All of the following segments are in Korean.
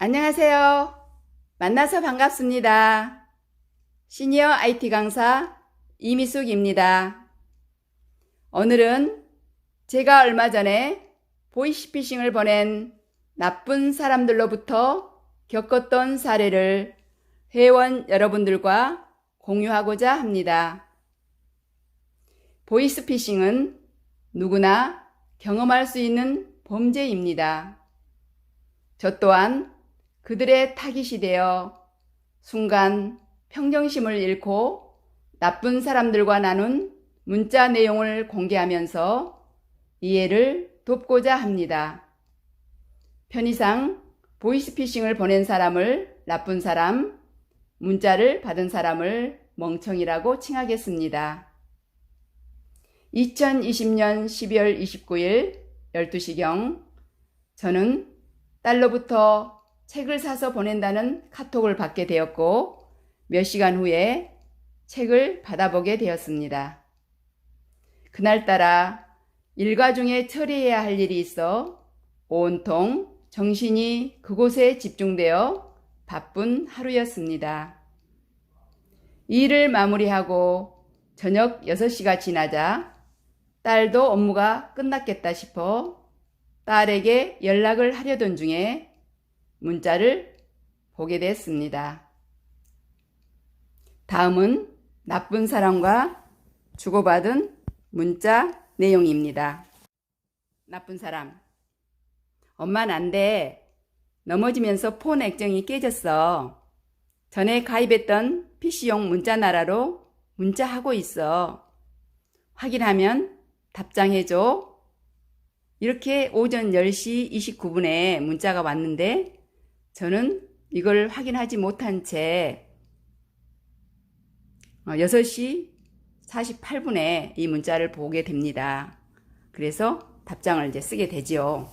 안녕하세요. 만나서 반갑습니다. 시니어 IT 강사 이미숙입니다. 오늘은 제가 얼마 전에 보이스피싱을 보낸 나쁜 사람들로부터 겪었던 사례를 회원 여러분들과 공유하고자 합니다. 보이스피싱은 누구나 경험할 수 있는 범죄입니다. 저 또한 그들의 타깃이 되어 순간 평정심을 잃고 나쁜 사람들과 나눈 문자 내용을 공개하면서 이해를 돕고자 합니다. 편의상 보이스피싱을 보낸 사람을 나쁜 사람, 문자를 받은 사람을 멍청이라고 칭하겠습니다. 2020년 12월 29일 12시경 저는 딸로부터 책을 사서 보낸다는 카톡을 받게 되었고 몇 시간 후에 책을 받아보게 되었습니다. 그날따라 일과 중에 처리해야 할 일이 있어 온통 정신이 그곳에 집중되어 바쁜 하루였습니다. 일을 마무리하고 저녁 6시가 지나자 딸도 업무가 끝났겠다 싶어 딸에게 연락을 하려던 중에 문자를 보게 됐습니다. 다음은 나쁜 사람과 주고받은 문자 내용입니다. 나쁜 사람. 엄마는 안 돼. 넘어지면서 폰 액정이 깨졌어. 전에 가입했던 PC용 문자 나라로 문자하고 있어. 확인하면 답장해줘. 이렇게 오전 10시 29분에 문자가 왔는데 저는 이걸 확인하지 못한 채 6시 48분에 이 문자를 보게 됩니다. 그래서 답장을 이제 쓰게 되지요.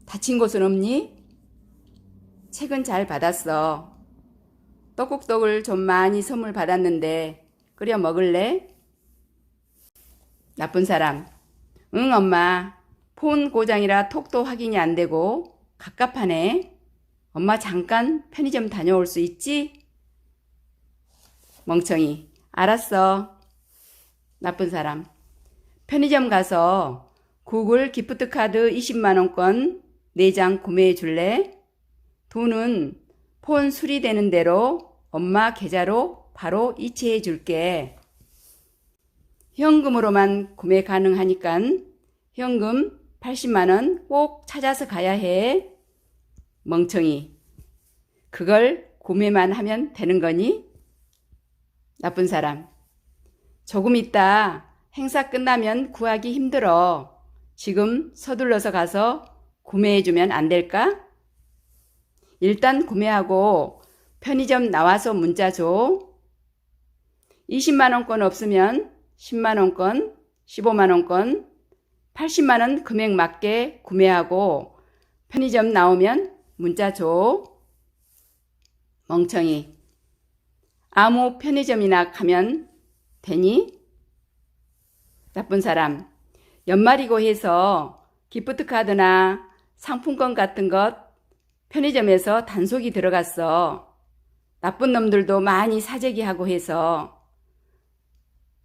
다친 곳은 없니? 책은 잘 받았어. 떡국떡을 좀 많이 선물 받았는데 끓여 먹을래? 나쁜 사람. 응, 엄마. 폰 고장이라 톡도 확인이 안 되고 갑갑하네. 엄마 잠깐 편의점 다녀올 수 있지? 멍청이. 알았어. 나쁜 사람. 편의점 가서 구글 기프트 카드 20만원권 4장 구매해 줄래? 돈은 폰 수리되는 대로 엄마 계좌로 바로 이체해 줄게. 현금으로만 구매 가능하니까 현금 80만원 꼭 찾아서 가야 해. 멍청이. 그걸 구매만 하면 되는 거니? 나쁜 사람. 조금 있다 행사 끝나면 구하기 힘들어. 지금 서둘러서 가서 구매해주면 안 될까? 일단 구매하고 편의점 나와서 문자 줘. 20만원권 없으면 10만원권, 15만원권, 80만원 금액 맞게 구매하고 편의점 나오면 문자 줘. 멍청이. 아무 편의점이나 가면 되니? 나쁜 사람. 연말이고 해서 기프트카드나 상품권 같은 것 편의점에서 단속이 들어갔어. 나쁜 놈들도 많이 사재기하고 해서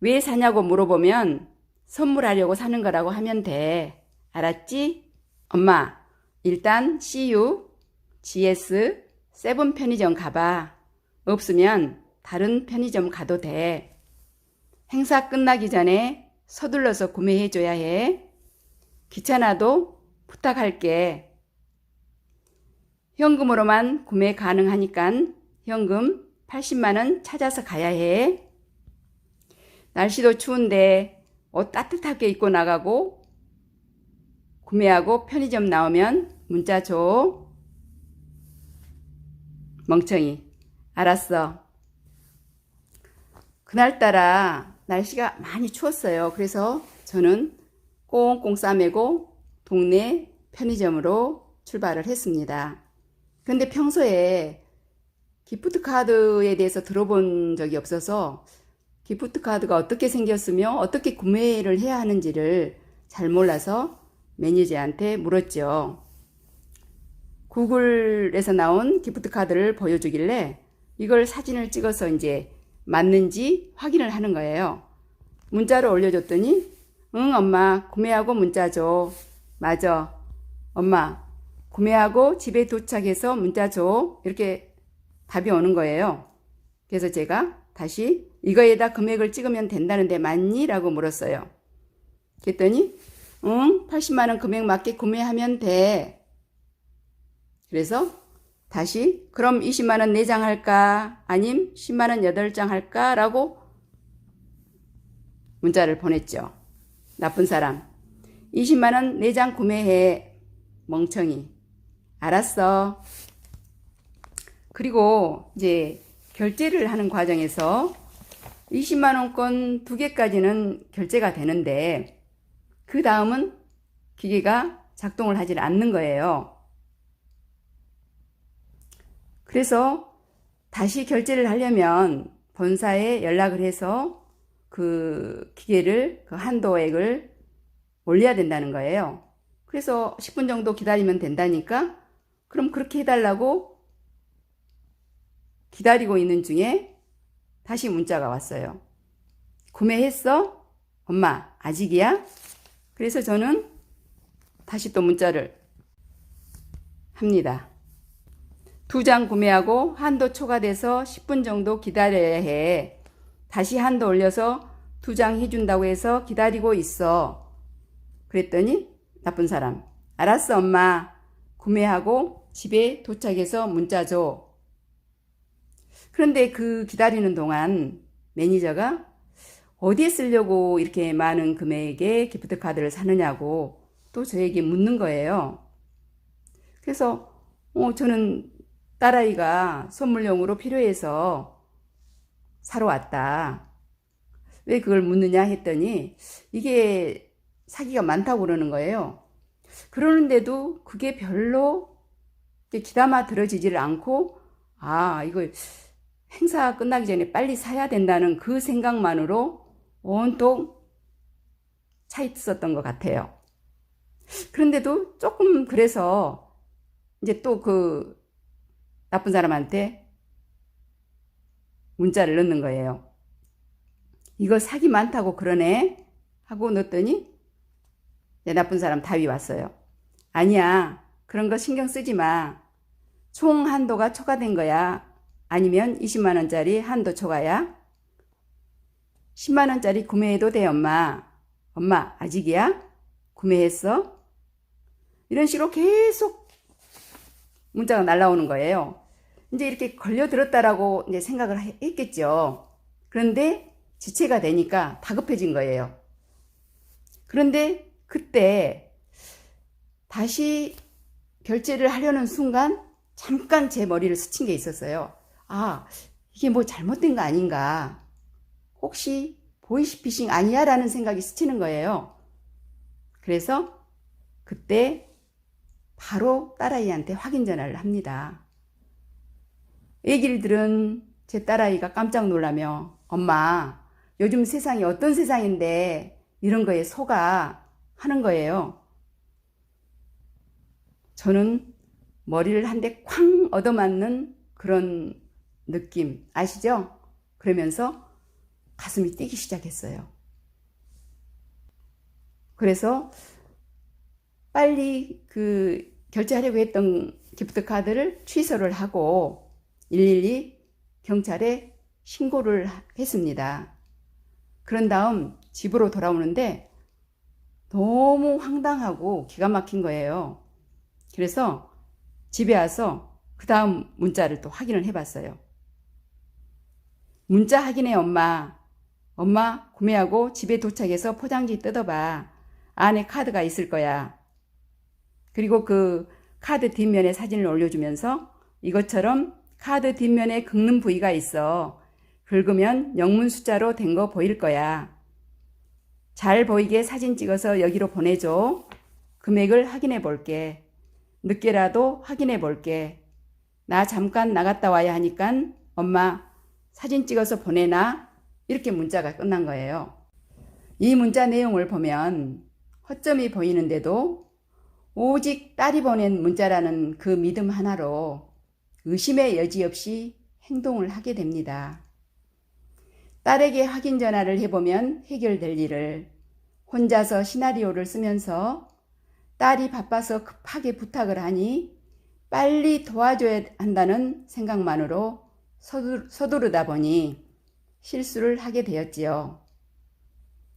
왜 사냐고 물어보면 선물하려고 사는 거라고 하면 돼. 알았지? 엄마, 일단 CU, GS, 세븐 편의점 가봐. 없으면 다른 편의점 가도 돼. 행사 끝나기 전에 서둘러서 구매해줘야 해. 귀찮아도 부탁할게. 현금으로만 구매 가능하니까 현금 80만원 찾아서 가야 해. 날씨도 추운데 옷 따뜻하게 입고 나가고 구매하고 편의점 나오면 문자 줘. 멍청이. 알았어. 그날따라 날씨가 많이 추웠어요. 그래서 저는 꽁꽁 싸매고 동네 편의점으로 출발을 했습니다. 근데 평소에 기프트카드에 대해서 들어본 적이 없어서 기프트카드가 어떻게 생겼으며 어떻게 구매를 해야 하는지를 잘 몰라서 매니저한테 물었죠. 구글에서 나온 기프트 카드를 보여주길래 이걸 사진을 찍어서 이제 맞는지 확인을 하는 거예요. 문자로 올려줬더니 응 엄마 구매하고 문자 줘. 맞아 엄마 구매하고 집에 도착해서 문자 줘. 이렇게 답이 오는 거예요. 그래서 제가 다시 이거에다 금액을 찍으면 된다는데 맞니? 라고 물었어요. 그랬더니 응 80만원 금액 맞게 구매하면 돼. 그래서 다시 그럼 20만원 4장 할까? 아님 10만원 8장 할까? 라고 문자를 보냈죠. 나쁜 사람. 20만원 4장 구매해. 멍청이. 알았어. 그리고 이제 결제를 하는 과정에서 20만원권 2개까지는 결제가 되는데 그 다음은 기계가 작동을 하질 않는 거예요. 그래서 다시 결제를 하려면 본사에 연락을 해서 그 기계를 그 한도액을 올려야 된다는 거예요. 그래서 10분 정도 기다리면 된다니까 그럼 그렇게 해달라고 기다리고 있는 중에 다시 문자가 왔어요. 구매했어? 엄마 아직이야? 그래서 저는 다시 또 문자를 합니다. 2장 구매하고 한도 초과돼서 10분 정도 기다려야 해. 다시 한도 올려서 2장 해준다고 해서 기다리고 있어. 그랬더니 나쁜 사람. 알았어 엄마. 구매하고 집에 도착해서 문자 줘. 그런데 그 기다리는 동안 매니저가 어디에 쓰려고 이렇게 많은 금액의 기프트 카드를 사느냐고 또 저에게 묻는 거예요. 그래서 저는 딸아이가 선물용으로 필요해서 사러 왔다. 왜 그걸 묻느냐 했더니 이게 사기가 많다고 그러는 거예요. 그러는데도 그게 별로 귀담아 들어지지를 않고 이거 행사 끝나기 전에 빨리 사야 된다는 그 생각만으로 온통 차 있었던 것 같아요. 그런데도 조금 그래서 이제 또 그 나쁜 사람한테 문자를 넣는 거예요. 이거 사기 많다고 그러네 하고 넣었더니 나쁜 사람 답이 왔어요. 아니야 그런 거 신경 쓰지 마. 총 한도가 초과된 거야. 아니면 20만원짜리 한도 초과야. 10만원짜리 구매해도 돼 엄마. 엄마 아직이야? 구매했어? 이런 식으로 계속 문자가 날라오는 거예요. 이제 이렇게 걸려들었다라고 이제 생각을 했겠죠. 그런데 지체가 되니까 다급해진 거예요. 그런데 그때 다시 결제를 하려는 순간 잠깐 제 머리를 스친 게 있었어요. 이게 뭐 잘못된 거 아닌가? 혹시 보이스피싱 아니야? 라는 생각이 스치는 거예요. 그래서 그때 바로 딸아이한테 확인 전화를 합니다. 애기를 들은 제 딸아이가 깜짝 놀라며 엄마 요즘 세상이 어떤 세상인데 이런 거에 속아 하는 거예요. 저는 머리를 한 대 쾅 얻어맞는 그런 느낌 아시죠? 그러면서 가슴이 뛰기 시작했어요. 그래서 빨리 그 결제하려고 했던 기프트 카드를 취소를 하고 112 경찰에 신고를 했습니다. 그런 다음 집으로 돌아오는데 너무 황당하고 기가 막힌 거예요. 그래서 집에 와서 그 다음 문자를 또 확인을 해봤어요. 문자 확인해 엄마. 엄마 구매하고 집에 도착해서 포장지 뜯어봐. 안에 카드가 있을 거야. 그리고 그 카드 뒷면에 사진을 올려주면서 이것처럼 카드 뒷면에 긁는 부위가 있어. 긁으면 영문 숫자로 된 거 보일 거야. 잘 보이게 사진 찍어서 여기로 보내줘. 금액을 확인해 볼게. 늦게라도 확인해 볼게. 나 잠깐 나갔다 와야 하니까 엄마 사진 찍어서 보내나? 이렇게 문자가 끝난 거예요. 이 문자 내용을 보면 허점이 보이는데도 오직 딸이 보낸 문자라는 그 믿음 하나로 의심의 여지 없이 행동을 하게 됩니다. 딸에게 확인 전화를 해보면 해결될 일을 혼자서 시나리오를 쓰면서 딸이 바빠서 급하게 부탁을 하니 빨리 도와줘야 한다는 생각만으로 서두르다 보니 실수를 하게 되었지요.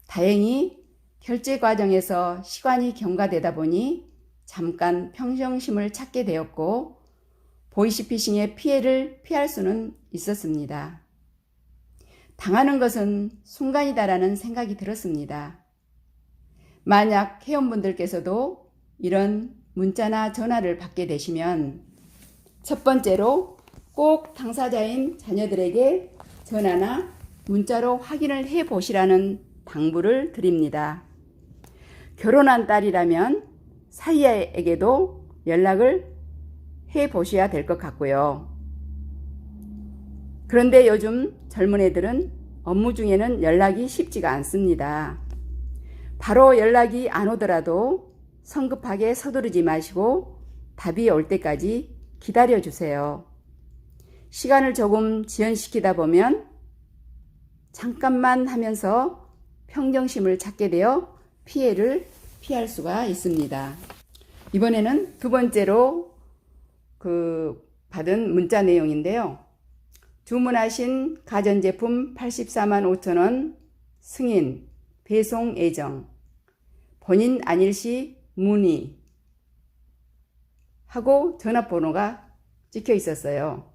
다행히 결제 과정에서 시간이 경과되다 보니 잠깐 평정심을 찾게 되었고 보이스피싱의 피해를 피할 수는 있었습니다. 당하는 것은 순간이다라는 생각이 들었습니다. 만약 회원분들께서도 이런 문자나 전화를 받게 되시면 첫 번째로 꼭 당사자인 자녀들에게 전화나 문자로 확인을 해 보시라는 당부를 드립니다. 결혼한 딸이라면 사위에게도 연락을 해 보셔야 될 것 같고요. 그런데 요즘 젊은 애들은 업무 중에는 연락이 쉽지가 않습니다. 바로 연락이 안 오더라도 성급하게 서두르지 마시고 답이 올 때까지 기다려 주세요. 시간을 조금 지연시키다 보면 잠깐만 하면서 평정심을 찾게 되어 피해를 피할 수가 있습니다. 이번에는 두 번째로 받은 문자 내용인데요. 주문하신 가전제품 84만 5천원 승인, 배송 예정, 본인 아닐 시 문의 하고 전화번호가 찍혀 있었어요.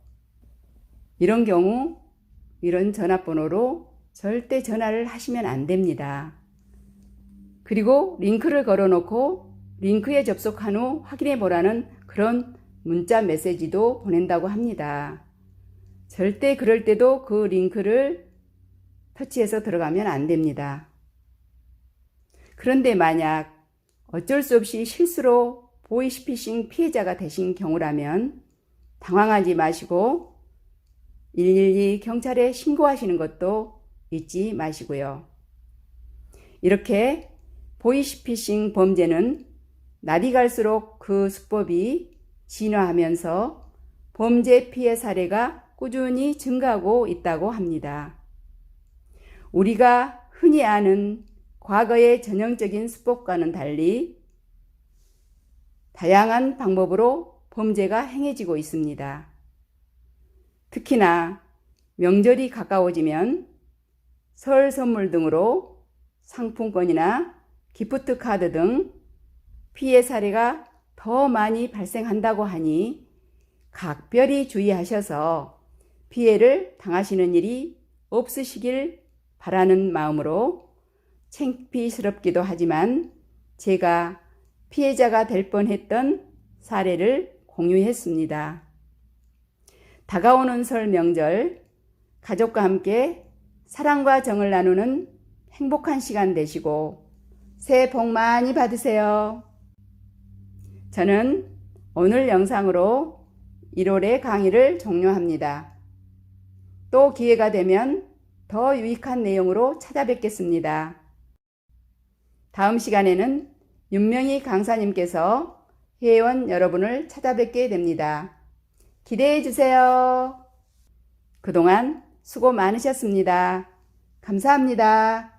이런 경우 이런 전화번호로 절대 전화를 하시면 안 됩니다. 그리고 링크를 걸어놓고 링크에 접속한 후 확인해 보라는 그런 문자 메시지도 보낸다고 합니다. 절대 그럴 때도 그 링크를 터치해서 들어가면 안 됩니다. 그런데 만약 어쩔 수 없이 실수로 보이스피싱 피해자가 되신 경우라면 당황하지 마시고 112 경찰에 신고하시는 것도 잊지 마시고요. 이렇게 보이스피싱 범죄는 날이 갈수록 그 수법이 진화하면서 범죄 피해 사례가 꾸준히 증가하고 있다고 합니다. 우리가 흔히 아는 과거의 전형적인 수법과는 달리 다양한 방법으로 범죄가 행해지고 있습니다. 특히나 명절이 가까워지면 설 선물 등으로 상품권이나 기프트 카드 등 피해 사례가 더 많이 발생한다고 하니 각별히 주의하셔서 피해를 당하시는 일이 없으시길 바라는 마음으로 창피스럽기도 하지만 제가 피해자가 될 뻔했던 사례를 공유했습니다. 다가오는 설 명절, 가족과 함께 사랑과 정을 나누는 행복한 시간 되시고 새해 복 많이 받으세요. 저는 오늘 영상으로 1월의 강의를 종료합니다. 또 기회가 되면 더 유익한 내용으로 찾아뵙겠습니다. 다음 시간에는 윤명희 강사님께서 회원 여러분을 찾아뵙게 됩니다. 기대해 주세요. 그동안 수고 많으셨습니다. 감사합니다.